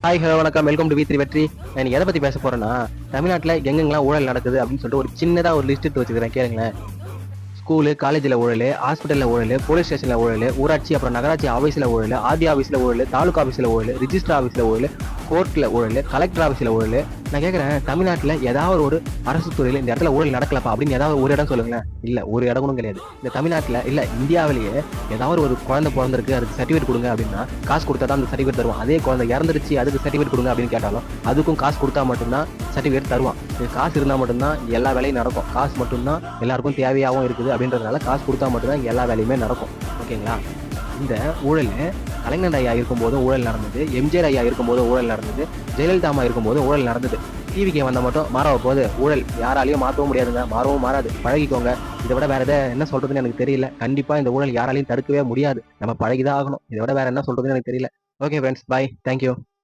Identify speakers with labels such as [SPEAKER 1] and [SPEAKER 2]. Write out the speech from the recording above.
[SPEAKER 1] Hi hello வணக்கம், welcome to V3 வெற்றி. நான் எதை பத்தி பேச போறேன்னா, தமிழ்நாட்டில் எங்கெங்கெல்லாம் ஊழல் நடக்குது அப்படின்னு சொல்லிட்டு ஒரு சின்னதா ஒரு லிஸ்ட் எடுத்து வச்சுக்கிறேன், கேளுங்களேன். ஸ்கூலு, காலேஜில் ஊழல், ஹாஸ்பிட்டலில் ஊழல், போலீஸ் ஸ்டேஷனில் ஊழல், ஊராட்சி அப்புறம் நகராட்சி ஆஃபீஸில் ஊழல், ஆர்டி ஆஃபீஸில் ஊழல், தாலுகா ஆஃபீஸில் ஊழல், ரிஜிஸ்டர் ஆஃபீஸில் ஊழல், கோர்ட்டில் ஊழல், கலெக்டர் ஆஃபீஸில் ஊழல். நான் கேட்குறேன், தமிழ்நாட்டில் ஏதாவது ஒரு அரசு துறையில் இந்த இடத்துல ஊழல் நடக்கலப்பா அப்படின்னு ஏதாவது ஒரு இடம் சொல்லுங்களேன். இல்லை, ஒரு இடம் கூட கிடையாது. இந்த தமிழ்நாட்டில் இல்லை, இந்தியாவிலேயே ஏதாவது ஒரு குழந்தை பிறந்திருக்கு, அதுக்கு சர்டிஃபிகேட் கொடுங்க அப்படின்னா காசு கொடுத்தா தான் அந்த சர்டிஃபிகேட் தருவான். அதே குழந்தை இறந்துருச்சு, அதுக்கு சர்டிஃபிகேட் கொடுங்க அப்படின்னு கேட்டாலும் அதுக்கும் காசு கொடுத்தா மட்டும்தான் சர்டிஃபிகேட் தருவான். காசு இருந்தால் மட்டும்தான் எல்லா வேலையும் நடக்கும். காசு மட்டும்தான் எல்லாருக்கும் தேவையாகவும் இருக்குது அப்படின்றதுனால காசு கொடுத்தா மட்டும்தான் எல்லா வேலையுமே நடக்கும். ஓகேங்களா? இந்த ஊழல் கலைஞர் ஐயா இருக்கும்போதும் ஊழல் நடந்தது, எம்ஜிஆர் ஐயா இருக்கும்போதும் ஊழல் நடந்தது, ஜெயலலிதா அம்மா இருக்கும்போதும் ஊழல் நடந்தது. டிவிக்கு வந்த மட்டும் மாறவ போது ஊழல் யாராலையும் மாற்றவும் முடியாதுங்க, மாறவும் மாறாது. பழகிக்கோங்க. இதை விட வேற எதை என்ன சொல்றதுன்னு எனக்கு தெரியல. கண்டிப்பா இந்த ஊழல் யாராலையும் தடுக்கவே முடியாது. நம்ம பழகிதான் ஆகணும். இதை விட வேற என்ன சொல்றதுன்னு எனக்கு தெரியல. ஓகே ஃப்ரெண்ட்ஸ், பாய், தேங்க்யூ.